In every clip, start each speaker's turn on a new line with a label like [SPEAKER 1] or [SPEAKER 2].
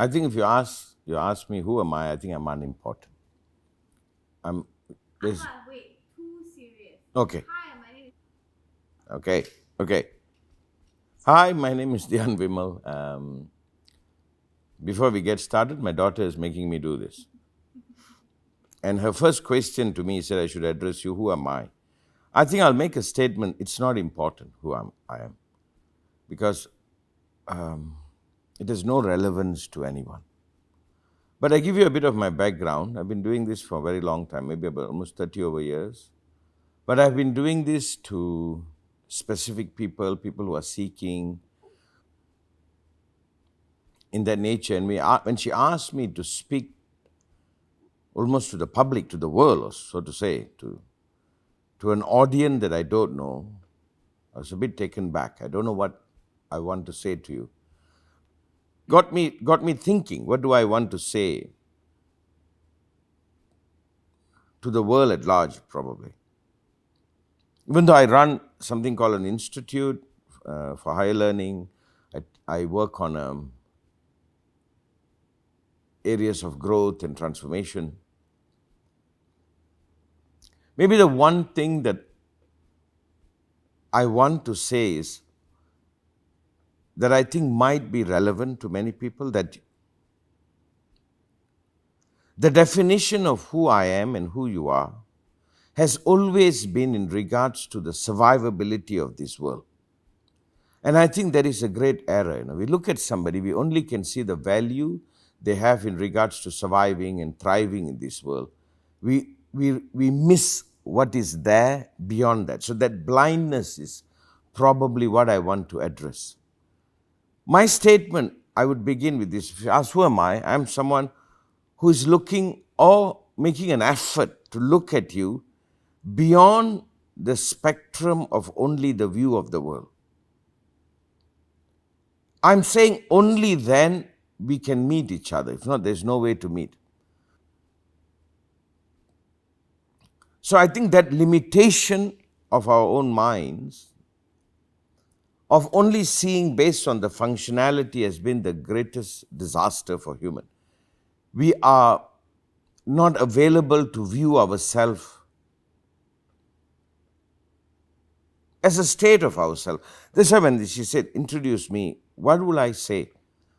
[SPEAKER 1] I think if you ask me who am I think I'm unimportant. I'm there's okay. Okay. Okay. Hi, my name is Dhyan Vimal. Before we get started, my daughter is making me do this. And her first question to me said I should address you, who am I? I think I'll make a statement, it's not important who I am, because it has no relevance to anyone. But I give you a bit of my background. I've been doing this for a very long time, maybe about almost 30 over years. But I've been doing this to specific people who are seeking in their nature. And when she asked me to speak almost to the public, to the world, or so to say, to an audience that I don't know, I was a bit taken back. I don't know what I want to say to you. Got me thinking, what do I want to say to the world at large, probably. Even though I run something called an institute for higher learning, I work on areas of growth and transformation. Maybe the one thing that I want to say is that I think might be relevant to many people, that the definition of who I am and who you are has always been in regards to the survivability of this world. And I think there is a great error. We look at somebody, we only can see the value they have in regards to surviving and thriving in this world. We miss what is there beyond that. So that blindness is probably what I want to address. My statement, I would begin with this. If you ask who am I, I'm someone who is looking or making an effort to look at you beyond the spectrum of only the view of the world. I'm saying only then we can meet each other. If not, there's no way to meet. So I think that limitation of our own minds, of only seeing based on the functionality, has been the greatest disaster for human. We are not available to view ourselves as a state of ourselves. That's why when she said, introduce me, what will I say?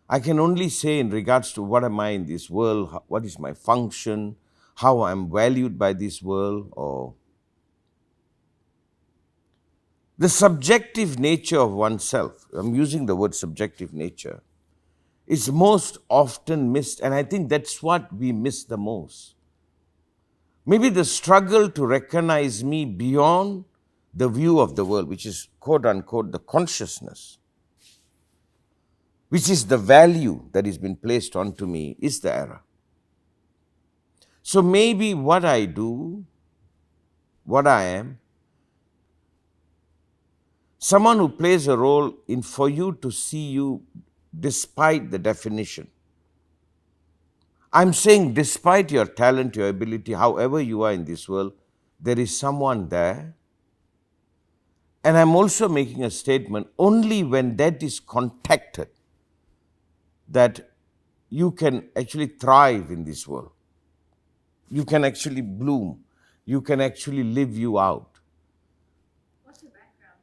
[SPEAKER 1] I can only say in regards to what am I in this world, what is my function, how I'm valued by this world, or the subjective nature of oneself. I'm using the word subjective nature. Is most often missed, and I think that's what we miss the most. Maybe the struggle to recognize me beyond the view of the world, which is quote unquote the consciousness, which is the value that has been placed onto me, is the error. So maybe what I do, what I am, someone who plays a role in for you to see you despite the definition. I'm saying despite your talent, your ability, however you are in this world, there is someone there. And I'm also making a statement, only when that is contacted, that you can actually thrive in this world. You can actually bloom. You can actually live you out.
[SPEAKER 2] What's your background?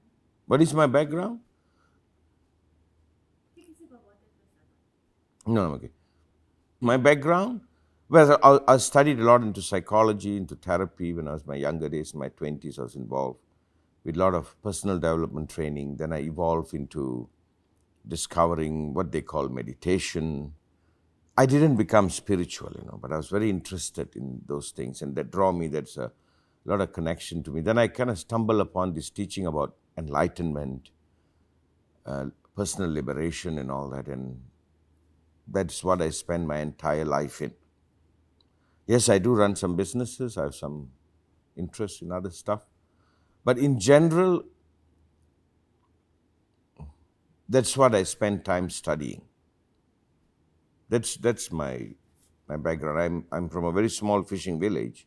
[SPEAKER 1] What is my background?
[SPEAKER 2] Take a sip of water first.
[SPEAKER 1] No, okay. My background? Well, I studied a lot into psychology, into therapy when I was my younger days, in my 20s. I was involved with a lot of personal development training. Then I evolved into discovering what they call meditation. I didn't become spiritual, but I was very interested in those things, and that draw me. That's a lot of connection to me. Then I kind of stumbled upon this teaching about enlightenment, personal liberation, and all that, and that's what I spend my entire life in. Yes, I do run some businesses. I have some interest in other stuff, but in general, that's what I spend time studying. That's my background. I'm from a very small fishing village,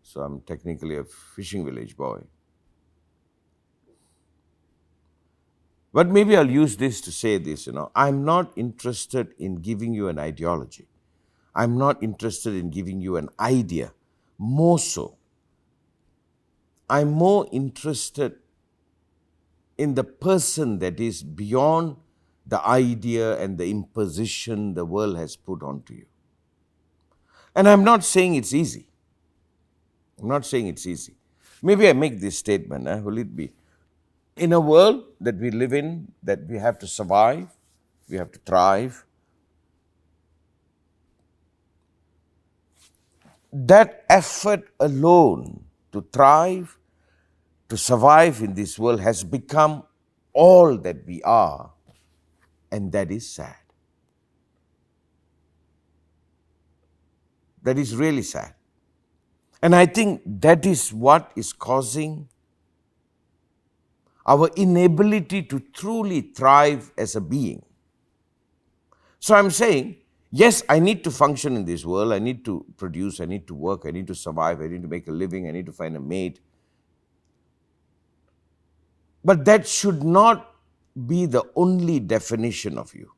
[SPEAKER 1] so I'm technically a fishing village boy. But maybe I'll use this to say this, I'm not interested in giving you an ideology. I'm not interested in giving you an idea. More so, I'm more interested in the person that is beyond the idea and the imposition the world has put onto you. And I'm not saying it's easy. I'm not saying it's easy. Maybe I make this statement, will it be? In a world that we live in, that we have to survive, we have to thrive, that effort alone to thrive, to survive in this world has become all that we are, and that is sad. That is really sad. And I think that is what is causing our inability to truly thrive as a being. So I'm saying, yes, I need to function in this world. I need to produce. I need to work. I need to survive. I need to make a living. I need to find a mate. But that should not be the only definition of you.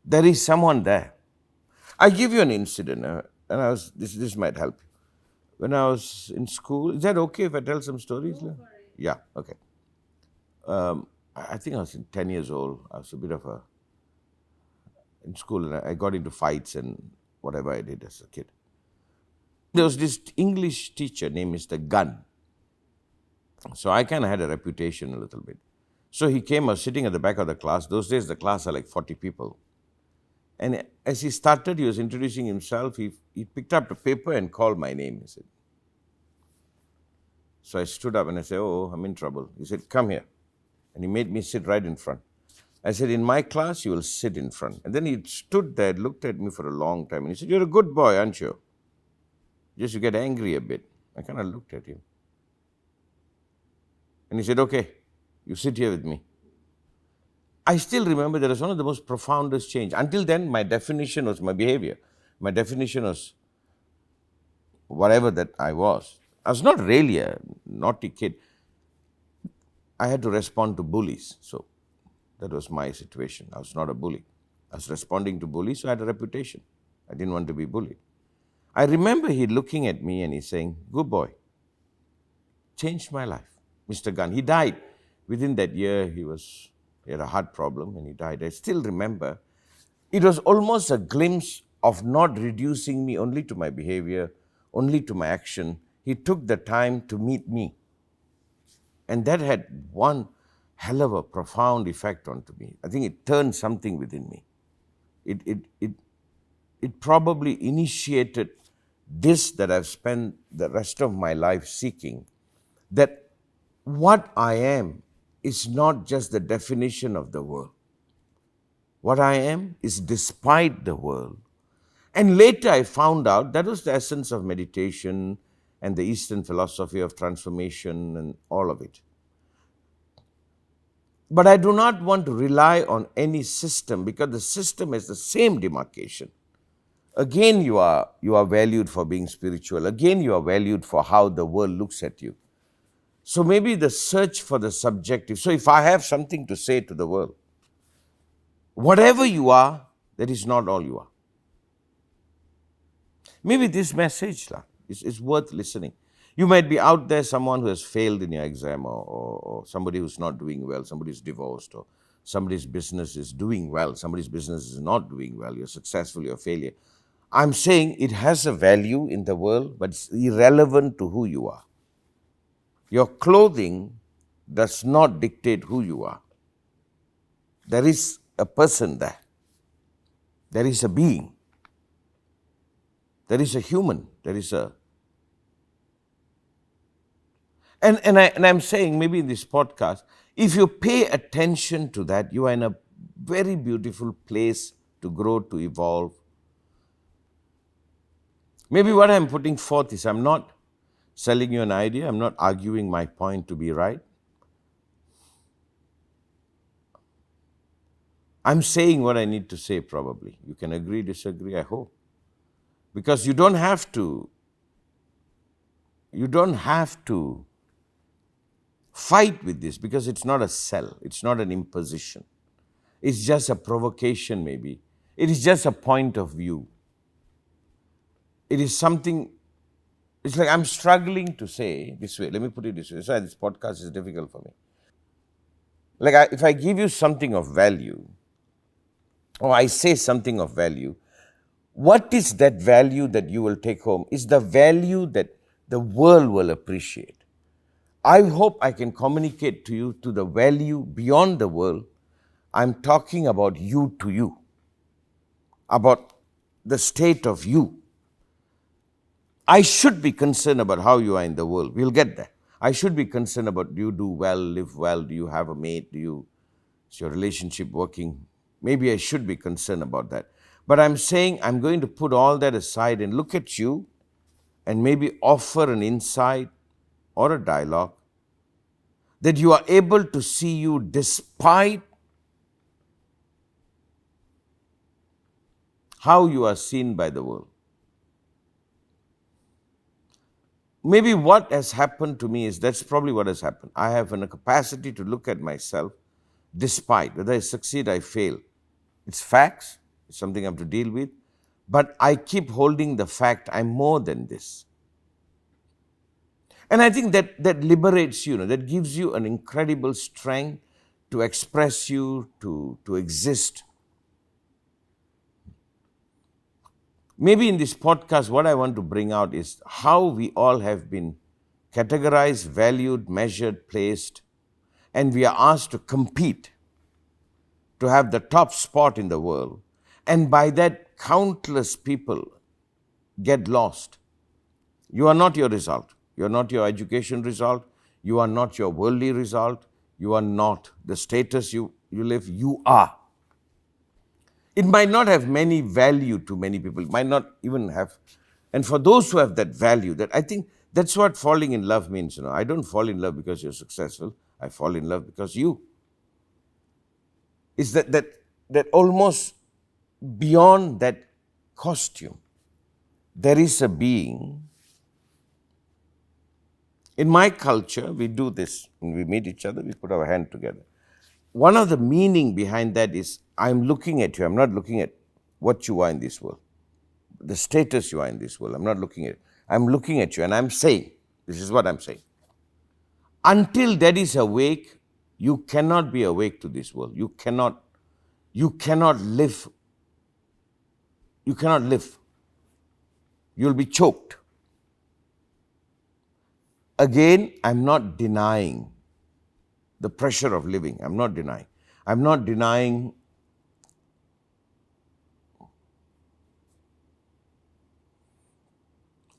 [SPEAKER 1] There is someone there. I give you an incident, and this might help you. When I was in school, is that okay if I tell some stories?
[SPEAKER 2] Go for it.
[SPEAKER 1] Yeah, okay. I think I was 10 years old. I was a bit of in school, and I got into fights and whatever I did as a kid. There was this English teacher named Mr. Gunn. So I kind of had a reputation a little bit. So he came, I was sitting at the back of the class. Those days, the class are like 40 people. And as he started, he was introducing himself. He picked up a paper and called my name, he said. So I stood up and I said, oh, I'm in trouble. He said, come here. And he made me sit right in front. I said, in my class, you will sit in front. And then he stood there, looked at me for a long time. And he said, you're a good boy, aren't you? Just you get angry a bit. I kind of looked at him. And he said, okay, you sit here with me. I still remember that was one of the most profoundest change. Until then, my definition was my behavior. My definition was whatever that I was. I was not really a naughty kid. I had to respond to bullies. So that was my situation. I was not a bully. I was responding to bullies, so I had a reputation. I didn't want to be bullied. I remember he looking at me and he's saying, good boy, changed my life. Mr. Gunn, he died. Within that year, he had a heart problem and he died. I still remember it was almost a glimpse of not reducing me only to my behavior, only to my action. He took the time to meet me. And that had one hell of a profound effect onto me. I think it turned something within me. It probably initiated this that I've spent the rest of my life seeking, that what I am is not just the definition of the world. What I am is despite the world. And later I found out that was the essence of meditation and the Eastern philosophy of transformation and all of it. But I do not want to rely on any system because the system has the same demarcation. Again, you are valued for being spiritual. Again, you are valued for how the world looks at you. So maybe the search for the subjective. So if I have something to say to the world, whatever you are, that is not all you are. Maybe this message is worth listening. You might be out there, someone who has failed in your exam, or somebody who's not doing well, somebody who's divorced, or somebody's business is doing well, somebody's business is not doing well, you're successful, you're a failure. I'm saying it has a value in the world, but it's irrelevant to who you are. Your clothing does not dictate who you are. There is a person there. There is a being. There is a human. There is a... And I'm saying maybe in this podcast, if you pay attention to that, you are in a very beautiful place to grow, to evolve. Maybe what I'm putting forth is I'm not selling you an idea. I'm not arguing my point to be right. I'm saying what I need to say probably. You can agree, disagree, I hope. Because you don't have to fight with this because it's not a sell, it's not an imposition. It's just a provocation, maybe. It is just a point of view. It is something, it's like I'm struggling to say this way. Let me put it this way. That's why this podcast is difficult for me. Like, if I give you something of value, or I say something of value, what is that value that you will take home? Is the value that the world will appreciate. I hope I can communicate to you to the value beyond the world. I'm talking about you to you, about the state of you. I should be concerned about how you are in the world. We'll get there. I should be concerned about, do you do well, live well, do you have a mate, is your relationship working? Maybe I should be concerned about that. But I'm saying I'm going to put all that aside and look at you and maybe offer an insight or a dialogue that you are able to see you despite how you are seen by the world. Maybe what has happened to me is that's probably what has happened. I have a capacity to look at myself despite, whether I succeed, I fail. It's facts, it's something I have to deal with, but I keep holding the fact I'm more than this. And I think that liberates you, that gives you an incredible strength to express you, to exist. Maybe in this podcast, what I want to bring out is how we all have been categorized, valued, measured, placed, and we are asked to compete to have the top spot in the world. And by that, countless people get lost. You are not your result. You are not your education result. You are not your worldly result. You are not the status you live. You are. It might not have many value to many people. It might not even have. And for those who have that value, that I think that's what falling in love means. I don't fall in love because you're successful. I fall in love because you. Is that almost beyond that costume, there is a being. In my culture, we do this. When we meet each other, we put our hand together. One of the meaning behind that is I'm looking at you. I'm not looking at what you are in this world, the status you are in this world. I'm not looking at it. I'm looking at you and I'm saying, this is what I'm saying. Until that is awake, you cannot be awake to this world. You cannot live. You cannot live. You'll be choked. Again, I'm not denying the pressure of living. I'm not denying. I'm not denying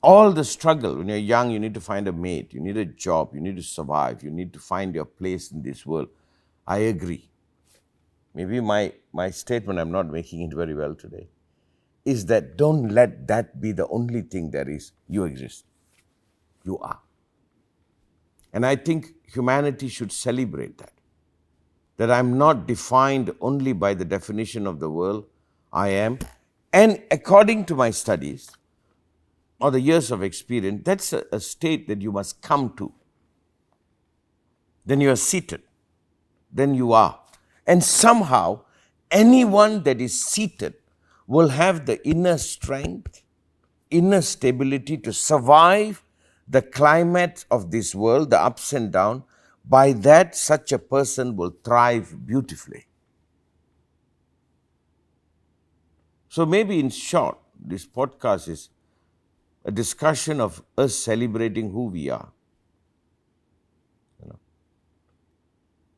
[SPEAKER 1] all the struggle. When you're young, you need to find a mate, you need a job, you need to survive, you need to find your place in this world. I agree. Maybe my statement, I'm not making it very well today, is that don't let that be the only thing there is. You exist. You are. And I think humanity should celebrate that. That I'm not defined only by the definition of the world. I am. And according to my studies, or the years of experience, that's a state that you must come to. Then you are seated. Then you are. And somehow, anyone that is seated will have the inner strength, inner stability to survive the climate of this world, the ups and downs. By that, such a person will thrive beautifully. So maybe in short, this podcast is a discussion of us celebrating who we are.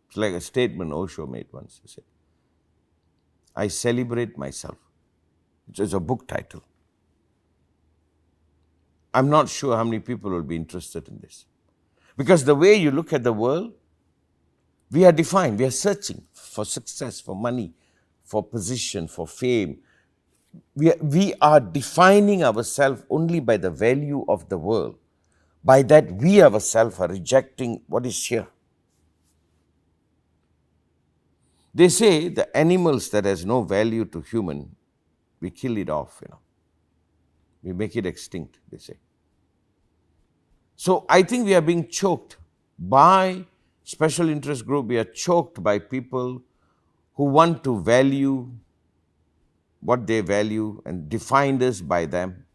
[SPEAKER 1] It's like a statement Osho made once. He said, I celebrate myself. It's a book title. I'm not sure how many people will be interested in this. Because the way you look at the world, we are defined. We are searching for success, for money, for position, for fame. We are defining ourselves only by the value of the world. By that, we ourselves are rejecting what is here. They say the animals that has no value to human, we kill it off, We make it extinct, they say. So I think we are being choked by Special interest group, we are choked by people who want to value what they value and defined us by them.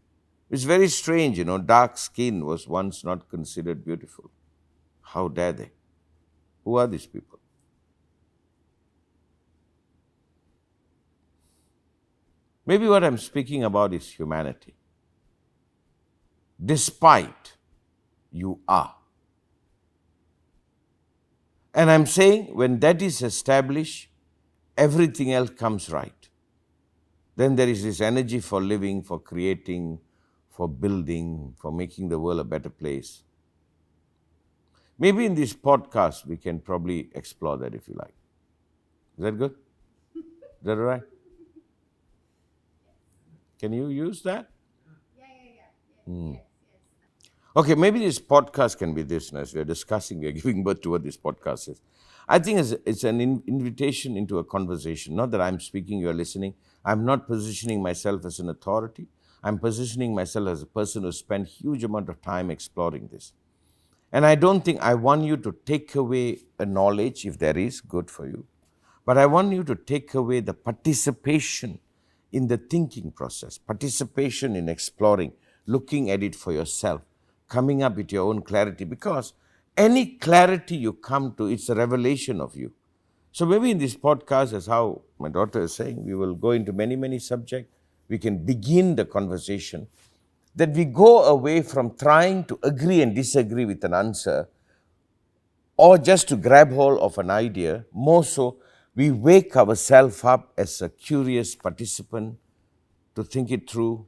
[SPEAKER 1] It's very strange, dark skin was once not considered beautiful. How dare they? Who are these people? Maybe what I'm speaking about is humanity. Despite you are. And I'm saying when that is established, everything else comes right. Then there is this energy for living, for creating, for building, for making the world a better place. Maybe in this podcast, we can probably explore that if you like. Is that good? Is that all right? Can you use that?
[SPEAKER 2] Yes.
[SPEAKER 1] Okay, maybe this podcast can be this, as we are discussing, we are giving birth to what this podcast is. I think it's an invitation into a conversation. Not that I'm speaking, you're listening. I'm not positioning myself as an authority. I'm positioning myself as a person who spent huge amount of time exploring this. And I don't think I want you to take away a knowledge, if there is, good for you. But I want you to take away the participation in the thinking process, participation in exploring, looking at it for yourself, coming up with your own clarity. Because any clarity you come to, it's a revelation of you. So maybe in this podcast, as how my daughter is saying, we will go into many, many subjects. We can begin the conversation. That we go away from trying to agree and disagree with an answer or just to grab hold of an idea. More so, we wake ourselves up as a curious participant to think it through,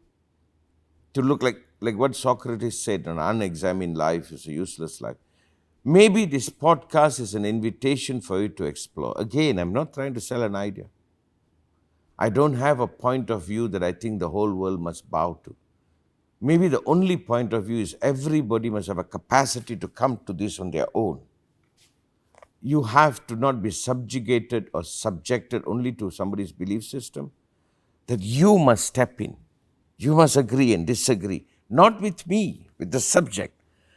[SPEAKER 1] to look like what Socrates said, an unexamined life is a useless life. Maybe this podcast is an invitation for you to explore. Again, I'm not trying to sell an idea. I don't have a point of view that I think the whole world must bow to. Maybe the only point of view is everybody must have a capacity to come to this on their own. You have to not be subjugated or subjected only to somebody's belief system, that you must step in. You must agree and disagree, not with me, with the subject.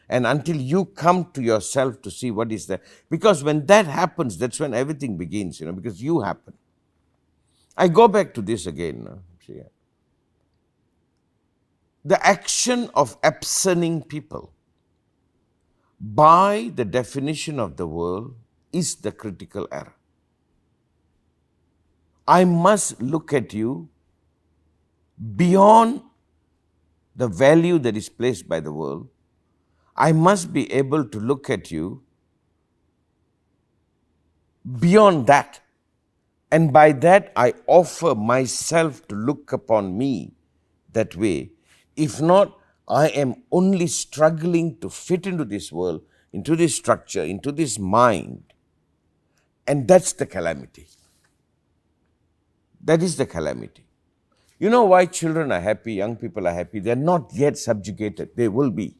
[SPEAKER 1] And until you come to yourself to see what is there. Because when that happens, that's when everything begins, because you happen. I go back to this again. See, the action of absenting people by the definition of the world is the critical error. I must look at you beyond the value that is placed by the world. I must be able to look at you beyond that. And by that, I offer myself to look upon me that way. If not, I am only struggling to fit into this world, into this structure, into this mind. And that's the calamity. That is the calamity. You know why children are happy, young people are happy? They're not yet subjugated. They will be.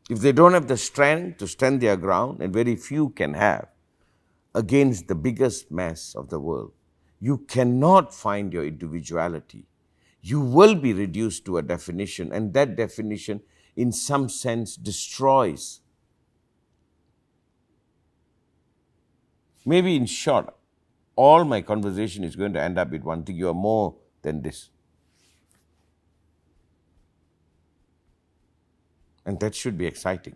[SPEAKER 1] If they don't have the strength to stand their ground, and very few can have, against the biggest mass of the world, you cannot find your individuality. You will be reduced to a definition, and that definition, in some sense, destroys. Maybe in short, all my conversation is going to end up with one thing: you are more than this. And that should be exciting.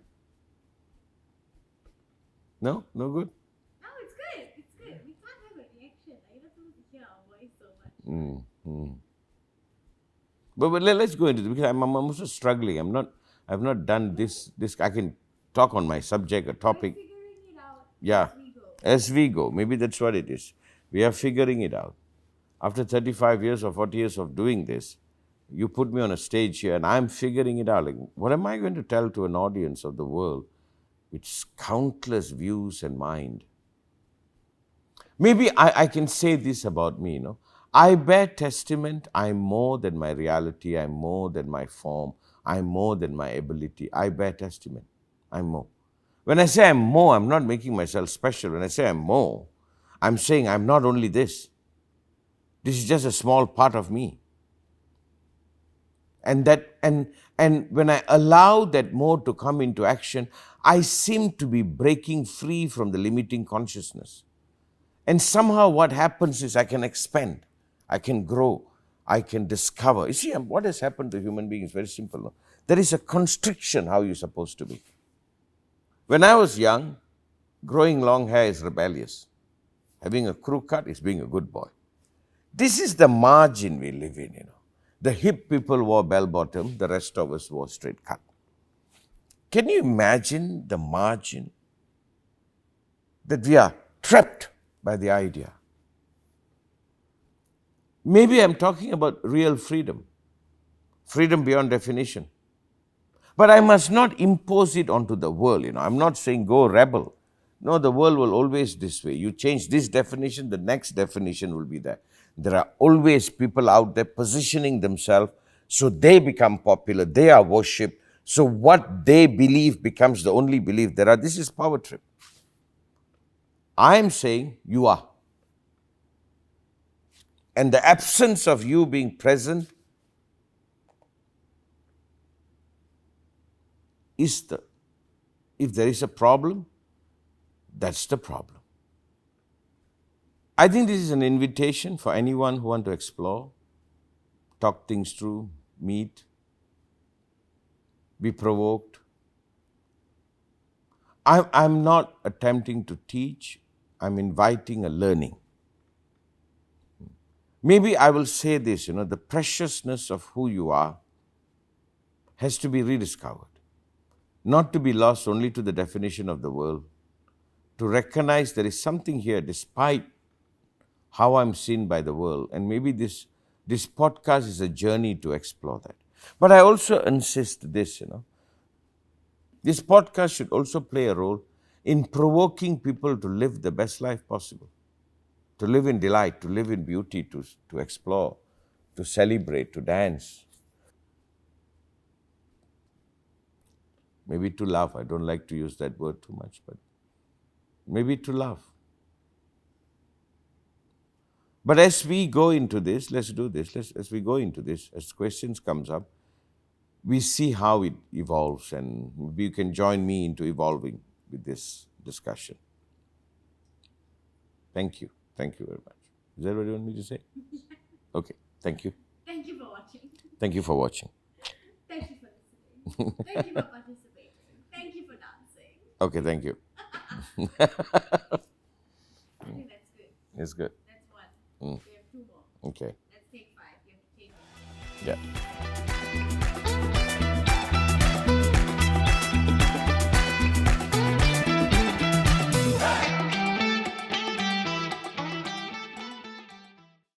[SPEAKER 1] No? No good?
[SPEAKER 2] No, it's good. It's good. We can't have a reaction. You're not supposed to hear our voice so much.
[SPEAKER 1] But let's go into it, because I'm also struggling. I've not done this. I can talk on my subject, a
[SPEAKER 2] We're
[SPEAKER 1] topic.
[SPEAKER 2] figuring it out
[SPEAKER 1] Yeah,
[SPEAKER 2] as we go.
[SPEAKER 1] as we go. Maybe that's what it is. We are figuring it out. After 35 years or 40 years of doing this, you put me on a stage here and I'm figuring it out. Like, what am I going to tell to an audience of the world with countless views and mind? Maybe I can say this about me, I bear testament, I'm more than my reality, I'm more than my form, I'm more than my ability. I bear testament, I'm more. When I say I'm more, I'm not making myself special. When I say I'm more, I'm saying I'm not only this. This is just a small part of me. And And when I allow that more to come into action, I seem to be breaking free from the limiting consciousness. And somehow what happens is I can expand, I can grow, I can discover. You see, what has happened to human beings is very simple. No? There is a constriction how you're supposed to be. When I was young, growing long hair is rebellious. Having a crew cut is being a good boy. This is the margin we live in, The hip people wore bell bottom, the rest of us wore straight cut. Can you imagine the margin that we are trapped by the idea? Maybe I'm talking about real freedom, freedom beyond definition. But I must not impose it onto the world, I'm not saying go rebel. No, the world will always this way. You change this definition, the next definition will be there. There are always people out there positioning themselves so they become popular, they are worshipped. So what they believe becomes the only belief there are. This is power trip. I am saying you are. And the absence of you being present is if there is a problem, that's the problem. I think this is an invitation for anyone who wants to explore, talk things through, meet, be provoked. I'm not attempting to teach, I'm inviting a learning. Maybe I will say this, the preciousness of who you are has to be rediscovered, not to be lost only to the definition of the world, to recognize there is something here despite how I'm seen by the world. And maybe this podcast is a journey to explore that. But I also insist this, this podcast should also play a role in provoking people to live the best life possible, to live in delight, to live in beauty, to explore, to celebrate, to dance. Maybe to love. I don't like to use that word too much, but maybe to love. But as we go into this, let's do this. As we go into this, as questions comes up, we see how it evolves, and maybe you can join me into evolving with this discussion. Thank you. Thank you very much. Is that what you want me to say? Okay. Thank you.
[SPEAKER 2] Thank you for watching.
[SPEAKER 1] Thank you for watching.
[SPEAKER 2] Thank you for listening. Thank you for participating. Thank you for dancing.
[SPEAKER 1] Okay, thank you.
[SPEAKER 2] I think that's good.
[SPEAKER 1] It's good.
[SPEAKER 2] That's one. We have two more.
[SPEAKER 1] Okay.
[SPEAKER 2] Let's take 5. You have to take it.
[SPEAKER 1] Yeah.